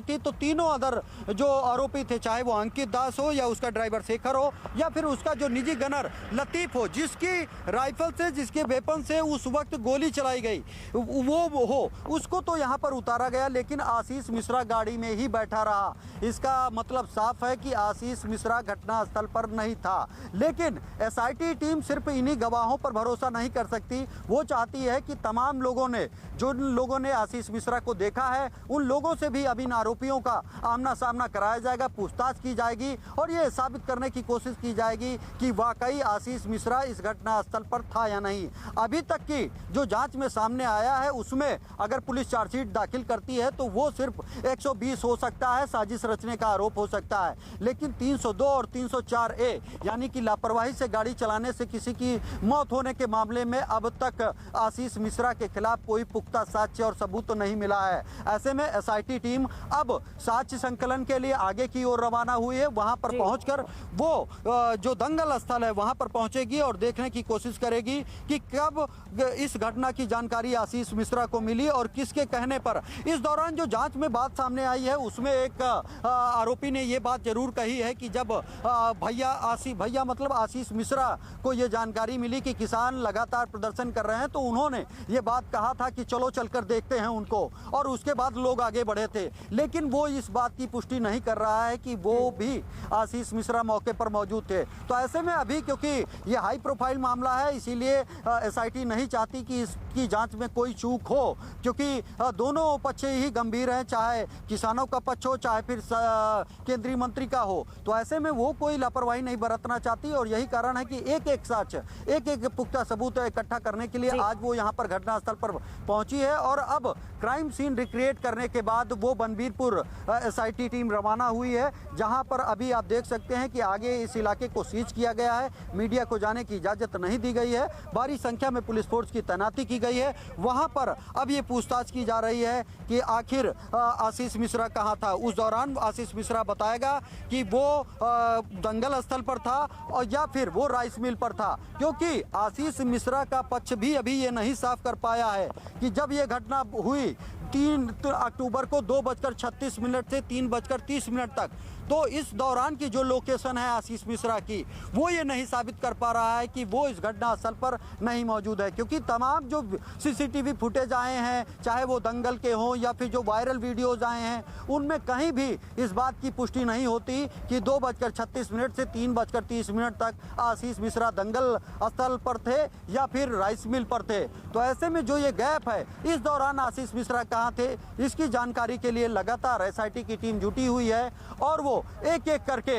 रही थी तो तीनों अदर जो आरोपी थे, चाहे वो अंकित दास हो या उसका ड्राइवर शेखर हो या फिर उसका जो निजी गनर लतीफ हो, जिसकी राइफल से, जिसके वेपन से उस वक्त गोली चलाई गई, वो हो, उसको तो यहाँ पर उतारा गया, लेकिन आशीष मिश्रा गाड़ी में ही बैठा रहा। इसका मतलब साफ है कि आशीष मिश्रा घटनास्थल पर नहीं था। लेकिन एसआईटी टीम सिर्फ इन्हीं गवाहों पर भरोसा नहीं कर सकती। वो चाहती है कि तमाम लोगों ने, जो लोगों ने आशीष मिश्रा को देखा है, उन लोगों से भी अब इन आरोपियों का आमना सामना कराया जाएगा, पूछताछ की जाएगी और ये साबित करने की कोशिश की जाएगी कि वाकई आशीष मिश्रा इस घटनास्थल पर था या नहीं। अभी तक की जो जांच में सामने आया है उसमें अगर पुलिस चार्जशीट दाखिल करती है तो वो सिर्फ 120 हो सकता है, साजिश रचने का आरोप हो सकता है, लेकिन 302 और 304 ए यानी कि लापरवाही से गाड़ी चलाने से किसी की मौत होने के मामले में अब तक आशीष मिश्रा के खिलाफ कोई पुख्ता साक्ष्य और सबूत तो नहीं मिला है। ऐसे में एसआईटी टीम अब साक्ष्य संकलन के लिए आगे की ओर रवाना हुई है। वहां पर पहुंचकर वो जो दंगल स्थल है वहां पर पहुंचेगी और देखने की कोशिश करेगी कि कब इस घटना की जानकारी आशीष मिश्रा को मिली और किसके कहने पर। इस दौरान जो जांच में बात सामने आई है उसमें एक आरोपी ने ये बात जरूर कही है कि जब भैया मतलब आशीष मिश्रा को ये जानकारी मिली कि किसान लगातार प्रदर्शन कर रहे हैं तो उन्होंने ये बात कहा था कि चलो चलकर देखते हैं उनको, और उसके बाद लोग आगे बढ़े थे। लेकिन वो इस बात की पुष्टि नहीं कर रहा है कि वो भी आशीष मिश्रा मौके पर मौजूद थे। तो ऐसे में अभी क्योंकि ये हाई प्रोफाइल मामला है इसीलिए एसआईटी नहीं चाहती कि इसकी जांच में कोई चूक हो, क्योंकि दोनों पक्ष ही गंभीर हैं, चाहे किसानों का पक्ष हो चाहे फिर केंद्रीय मंत्री का हो। तो ऐसे में वो कोई लापरवाही नहीं बरतना चाहती और यही कारण है कि एक एक साक्ष्य, एक एक पुख्ता सबूत इकट्ठा करने के लिए आज वो यहाँ पर घटनास्थल पर पहुंची है। और अब क्राइम सीन रिक्रिएट करने के बाद वो बनबीरपुर एसआईटी टीम रवाना हुई है, जहां पर अभी आप देख सकते हैं कि आगे इस इलाके को सीज किया गया है, मीडिया को जाने की इजाजत नहीं दी गई है, भारी संख्या में पुलिस फोर्स की तैनाती की गई है। वहां पर अब ये पूछताछ की जा रही है कि आखिर आशीष मिश्रा कहां था। उस दौरान आशीष मिश्रा बताएगा कि वो दंगल स्थल पर था और या फिर वो राइस मिल पर था, क्योंकि आशीष मिश्रा का पक्ष भी अभी ये नहीं साफ कर पाया है कि जब ये घटना हुई 3 अक्टूबर को 2:36 से 3:30 तक, तो इस दौरान की जो लोकेशन है आशीष मिश्रा की, वो ये नहीं साबित कर पा रहा है कि वो इस घटना स्थल पर नहीं मौजूद है, क्योंकि तमाम जो सीसीटीवी फुटेज आए हैं, चाहे वो दंगल के हों या फिर जो वायरल वीडियोज आए हैं, उनमें कहीं भी इस बात की पुष्टि नहीं होती कि 2:36 से 3:30 तक आशीष मिश्रा दंगल स्थल पर थे या फिर राइस मिल पर थे। तो ऐसे में जो ये गैप है, इस दौरान आशीष मिश्रा कहाँ थे, इसकी जानकारी के लिए लगातार एसआईटी की टीम जुटी हुई है और वो एक एक करके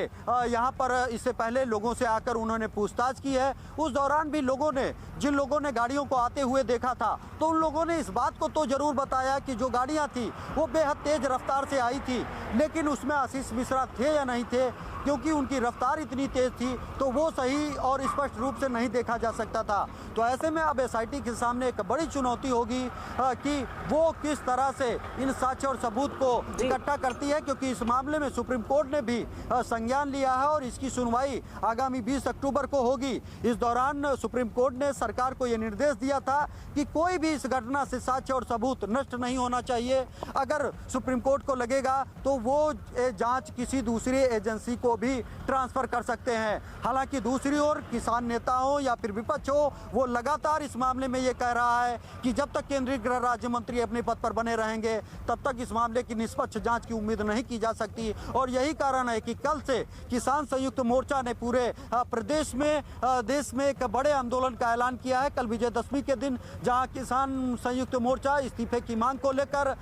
यहाँ पर इससे पहले लोगों से आकर उन्होंने पूछताछ की है। उस दौरान भी लोगों ने, जिन लोगों ने गाड़ियों को आते हुए देखा था, तो उन लोगों ने इस बात को तो जरूर बताया कि जो गाड़ियाँ थी वो बेहद तेज रफ्तार से आई थी, लेकिन उसमें आशीष मिश्रा थे या नहीं थे, क्योंकि उनकी रफ्तार इतनी तेज थी तो वो सही और स्पष्ट रूप से नहीं देखा जा सकता था। तो ऐसे में अब एसआईटी के सामने एक बड़ी चुनौती होगी कि वो किस तरह से इन साक्ष्य और सबूत को इकट्ठा करती है, क्योंकि इस मामले में सुप्रीम कोर्ट ने भी संज्ञान लिया है और इसकी सुनवाई आगामी 20 अक्टूबर को होगी। इस दौरान सुप्रीम कोर्ट ने सरकार को यह निर्देश दिया था कि कोई भी इस घटना से साक्ष्य और सबूत नष्ट नहीं होना चाहिए। अगर सुप्रीम कोर्ट को लगेगा तो वो जांच किसी दूसरी एजेंसी को भी ट्रांसफर कर सकते हैं। हालांकि दूसरी ओर किसान नेता हो या फिर विपक्ष हो, वो लगातार इस मामले में ये कह रहा है कि जब तक केंद्रीय गृह राज्य मंत्री अपने पद पर बने रहेंगे तब तक इस मामले की निष्पक्ष जांच की उम्मीद नहीं की जा सकती। और यही कारण है कि कल से किसान संयुक्त मोर्चा ने पूरे प्रदेश में, देश में एक बड़े आंदोलन का ऐलान किया है। कल विजयदशमी के दिन जहां किसान संयुक्त मोर्चा इस्तीफे की मांग को लेकर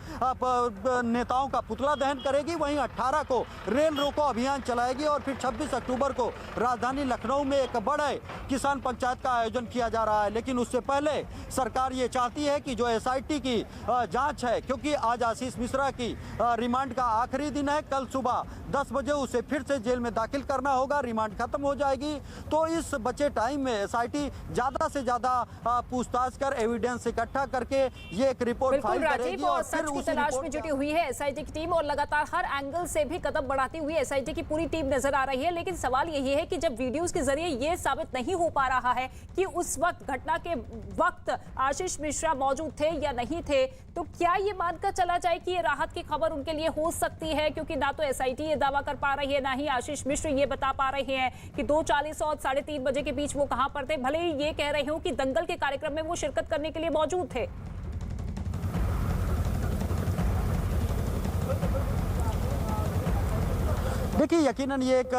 नेताओं का पुतला दहन करेगी, वहीं 18 को रेल रोको अभियान चलाएगी और फिर 26 अक्टूबर को राजधानी लखनऊ में एक बड़े किसान पंचायत का आयोजन किया जा रहा है। लेकिन उससे पहले सरकार ये चाहती है कि जो एसआईटी की जांच है, क्योंकि आज आशीष मिश्रा की रिमांड का आखिरी दिन है, कल सुबह 10 बजे उसे फिर से जेल में दाखिल करना होगा, रिमांड खत्म हो जाएगी। तो इस बचे टाइम में एसआईटी ज्यादा से ज्यादा पूछताछ कर एविडेंस इकट्ठा करके ये एक रिपोर्ट फाइल करेगी और फिर उस तलाश में जुटी हुई है एसआईटी की टीम और लगातार हर एंगल से भी कदम बढ़ाती हुई एसआईटी की पूरी टीम नजर आ रही है। लेकिन सवाल यही है कि जब वीडियोस के जरिए ये साबित नहीं हो पा रहा है कि उस वक्त, घटना के वक्त आशीष मिश्रा मौजूद थे या नहीं थे, तो क्या ये मानकर चला जाए कि ये राहत की खबर उनके लिए हो सकती है? क्योंकि ना तो एसआईटी ये दावा कर पा रही है, ना ही आशीष मिश्र ये बता पा रहे हैं कि 2:40 और 3:30 बजे के बीच वो कहां पर थे, भले ही ये कह रहे हो कि दंगल के कार्यक्रम में वो शिरकत करने के लिए मौजूद थे। देखिए, यकीनन ये एक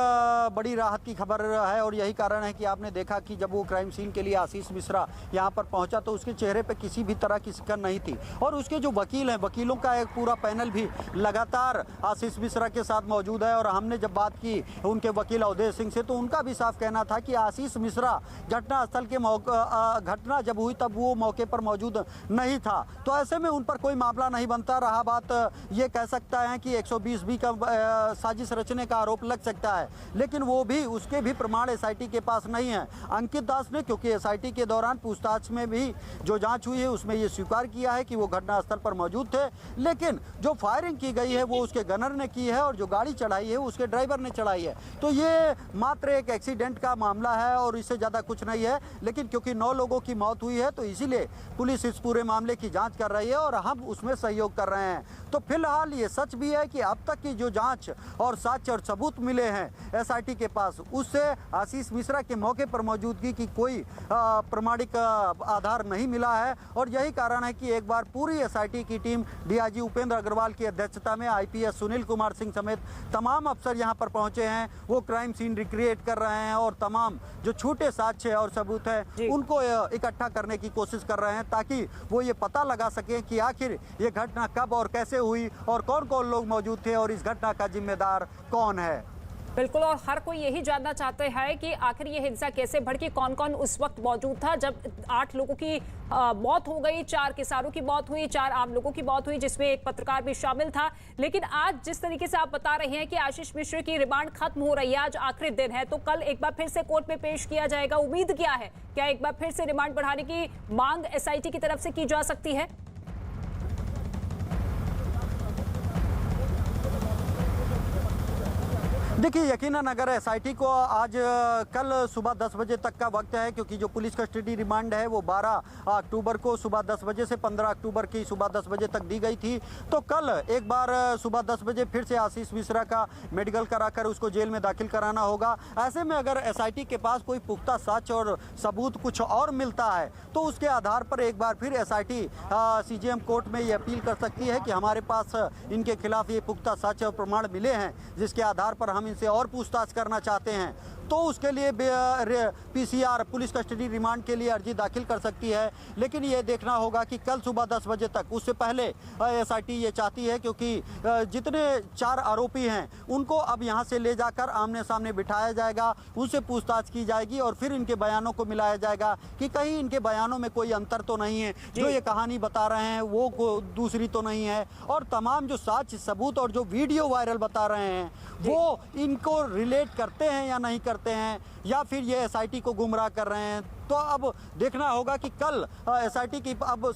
बड़ी राहत की खबर है और यही कारण है कि आपने देखा कि जब वो क्राइम सीन के लिए आशीष मिश्रा यहाँ पर पहुँचा तो उसके चेहरे पे किसी भी तरह की शिकन नहीं थी। और उसके जो वकील हैं, वकीलों का एक पूरा पैनल भी लगातार आशीष मिश्रा के साथ मौजूद है। और हमने जब बात की उनके वकील अवधेश सिंह से तो उनका भी साफ कहना था कि आशीष मिश्रा घटनास्थल के घटना जब हुई तब वो मौके पर मौजूद नहीं था, तो ऐसे में उन पर कोई मामला नहीं बनता। रहा बात ये कह सकता है कि 120B का साजिश रचने का आरोप लग सकता है, लेकिन वो भी, उसके भी प्रमाण एसआईटी के पास नहीं है। अंकित दास ने, क्योंकि एसआईटी के दौरान पूछताछ में भी जो जांच हुई है उसमें ये स्वीकार किया है कि वो घटनास्थल पर मौजूद थे, लेकिन जो फायरिंग की गई है वो उसके गनर ने की है और जो गाड़ी चढ़ाई है उसके ड्राइवर ने चढ़ाई है। तो ये मात्र एक एक्सीडेंट का मामला है और इससे ज़्यादा कुछ नहीं है। लेकिन क्योंकि 9 लोगों की मौत हुई है तो इसीलिए पुलिस इस पूरे मामले की जाँच कर रही है और हम उसमें सहयोग कर रहे हैं। तो फिलहाल ये सच भी है कि अब तक की जो जाँच और साक्ष्य और सबूत मिले हैं एसआईटी के पास, उससे आशीष मिश्रा के मौके पर मौजूदगी की कोई प्रमाणिक आधार नहीं मिला है। और यही कारण है कि एक बार पूरी एसआईटी की टीम डीआईजी उपेंद्र अग्रवाल की अध्यक्षता में आईपीएस सुनील कुमार सिंह समेत तमाम अफसर यहां पर पहुंचे हैं। वो क्राइम सीन रिक्रिएट कर रहे हैं और तमाम जो छूटे साक्ष्य और सबूत है उनको इकट्ठा करने की कोशिश कर रहे हैं, ताकि वो ये पता लगा सकें कि आखिर ये घटना कब और कैसे हुई और कौन कौन लोग मौजूद थे और इस घटना का जिम्मेदार कौन है। बिल्कुल, और हर कोई यही जानना चाहते हैं कि आखिर ये हिंसा कैसे भड़की, कौन कौन उस वक्त मौजूद था जब 8 लोगों की मौत हो गई, 4 किसानों की मौत हुई, 4 आम लोगों की मौत हुई, जिसमें एक पत्रकार भी शामिल था। लेकिन आज जिस तरीके से आप बता रहे हैं कि आशीष मिश्र की रिमांड खत्म हो रही है, आज आखिरी दिन है, तो कल एक बार फिर से कोर्ट में पेश किया जाएगा। उम्मीद क्या है, क्या एक बार फिर से रिमांड बढ़ाने की मांग एसआईटी की तरफ से की जा सकती है? देखिए, यकीनन अगर एसआईटी को आज कल सुबह 10 बजे तक का वक्त है, क्योंकि जो पुलिस कस्टडी रिमांड है वो 12 अक्टूबर को सुबह 10 बजे से 15 अक्टूबर की सुबह 10 बजे तक दी गई थी। तो कल एक बार सुबह 10 बजे फिर से आशीष मिश्रा का मेडिकल कराकर उसको जेल में दाखिल कराना होगा। ऐसे में अगर एसआईटी के पास कोई पुख्ता साक्ष्य और सबूत कुछ और मिलता है तो उसके आधार पर एक बार फिर एसआईटी सीजेएम कोर्ट में ये अपील कर सकती है कि हमारे पास इनके खिलाफ ये पुख्ता साक्ष्य और प्रमाण मिले हैं जिसके आधार पर हम इनसे और पूछताछ करना चाहते हैं, तो उसके लिए पीसीआर पुलिस कस्टडी रिमांड के लिए अर्जी दाखिल कर सकती है। लेकिन ये देखना होगा कि कल सुबह 10 बजे तक, उससे पहले एसआईटी ये चाहती है, क्योंकि जितने 4 आरोपी हैं उनको अब यहाँ से ले जाकर आमने सामने बिठाया जाएगा, उनसे पूछताछ की जाएगी और फिर इनके बयानों को मिलाया जाएगा कि कहीं इनके बयानों में कोई अंतर तो नहीं है, जो ये कहानी बता रहे हैं वो दूसरी तो नहीं है, और तमाम जो साक्ष्य सबूत और जो वीडियो वायरल बता रहे हैं वो इनको रिलेट करते हैं या नहीं करते हैं, या फिर ये एसआईटी को गुमराह कर रहे हैं। तो अब देखना होगा कि कल एसआईटी की अब